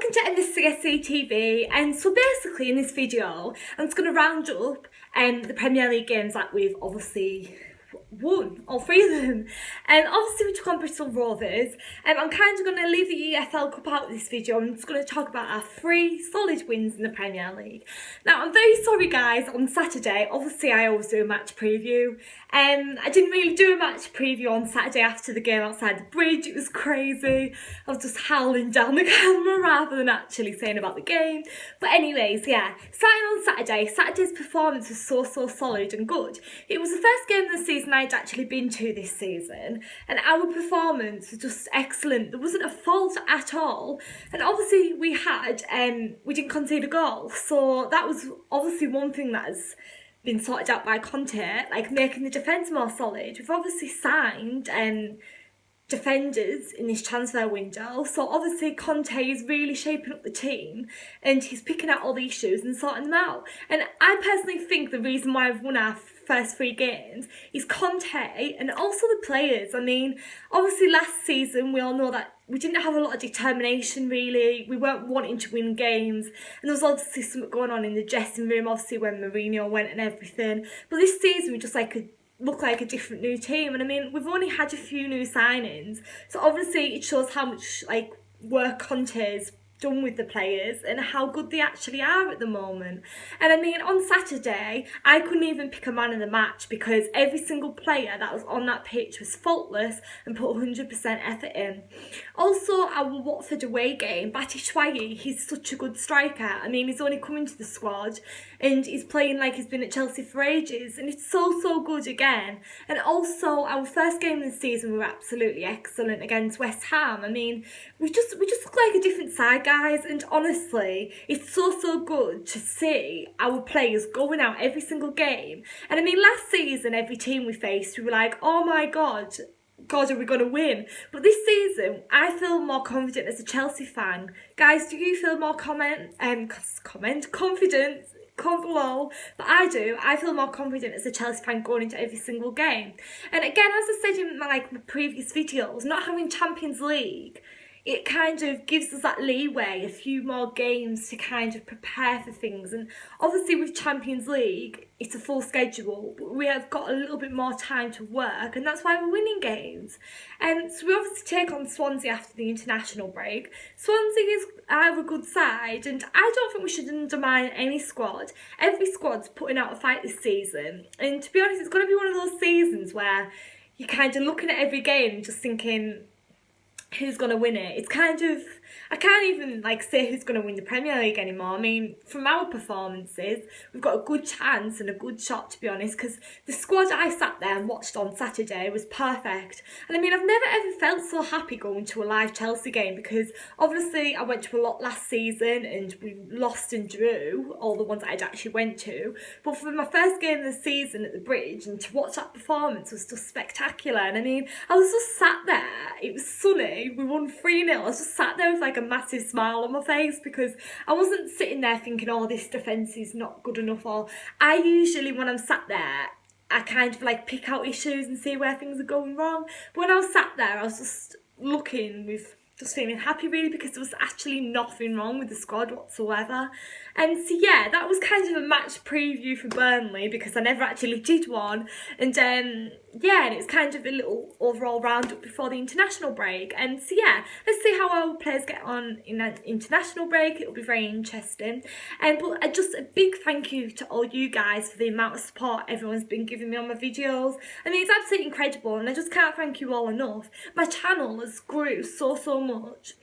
welcome to MSCSC TV. And so basically in this video I'm just going to round up the Premier League games that we've obviously won, all three of them. And obviously we took on Bristol Rovers. I'm kind of going to leave the EFL Cup out of this video. I'm just going to talk about our three solid wins in the Premier League. Now I'm very sorry guys, on Saturday, obviously I always do a match preview. I didn't really do a match preview on Saturday after the game outside the bridge. It was crazy. I was just howling down the camera rather than actually saying about the game. But anyways, yeah, starting on Saturday, Saturday's performance was so solid and good. It was the first game of the season I'd actually been to this season, and our performance was just excellent. There wasn't a fault at all, and obviously we didn't concede a goal, so that was obviously one thing that has been sorted out by Conte, like making the defence more solid. We've obviously signed defenders in this transfer window, so obviously Conte is really shaping up the team and he's picking out all the issues and sorting them out. And I personally think the reason why we've won our first three games is Conte and also the players. I mean, obviously last season we all know that we didn't have a lot of determination really. We weren't wanting to win games, and there was obviously something going on in the dressing room, obviously when Mourinho went and everything. But this season we just look like a different new team, and I mean we've only had a few new signings, so obviously it shows how much work Conte's done with the players and how good they actually are at the moment. And I mean on Saturday I couldn't even pick a man of the match because every single player that was on that pitch was faultless and put 100% effort in. Also our Watford away game, Batshuayi, he's such a good striker. I mean he's only come into the squad and he's playing like he's been at Chelsea for ages, and it's so good again. And also our first game of the season we were absolutely excellent against West Ham. I mean we just look like a different side guys, and honestly it's so good to see our players going out every single game. And I mean last season every team we faced we were like, oh my god, are we going to win? But this season I feel more confident as a Chelsea fan. Guys, do you feel more confident? Comment below. But I do. I feel more confident as a Chelsea fan going into every single game. And again, as I said in my previous videos, not having Champions League, it kind of gives us that leeway, a few more games to kind of prepare for things. And obviously with Champions League, it's a full schedule, but we have got a little bit more time to work, and that's why we're winning games. So we obviously take on Swansea after the international break. Swansea are a good side, and I don't think we should undermine any squad. Every squad's putting out a fight this season, and to be honest, it's going to be one of those seasons where you're kind of looking at every game and just thinking, who's going to win it? It's kind of, I can't even say who's going to win the Premier League anymore. I mean, from our performances, we've got a good chance and a good shot, to be honest, because the squad I sat there and watched on Saturday was perfect. And I mean, I've never ever felt so happy going to a live Chelsea game, because obviously I went to a lot last season and we lost and drew all the ones that I'd actually went to. But for my first game of the season at the Bridge, and to watch that performance was just spectacular. And I mean, I was just sat there, it was sunny, we won 3-0. I was just sat there with a massive smile on my face, because I wasn't sitting there thinking, oh, this defence is not good enough. Or I usually, when I'm sat there, I kind of pick out issues and see where things are going wrong. But when I was sat there, I was just looking with, just feeling happy really, because there was actually nothing wrong with the squad whatsoever. And so yeah, that was kind of a match preview for Burnley, because I never actually did one. And yeah, and it's kind of a little overall roundup before the international break. And so yeah, let's see how our players get on in an international break. It'll be very interesting. But just a big thank you to all you guys for the amount of support everyone's been giving me on my videos. I mean, it's absolutely incredible, and I just can't thank you all enough. My channel has grew so much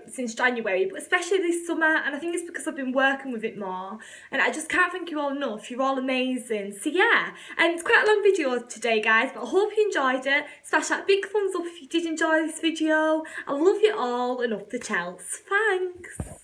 since January, but especially this summer, and I think it's because I've been working with it more, and I just can't thank you all enough. You're all amazing. So yeah, and it's quite a long video today guys, but I hope you enjoyed it. Smash that big thumbs up if you did enjoy this video. I love you all, and up the Chels. Thanks.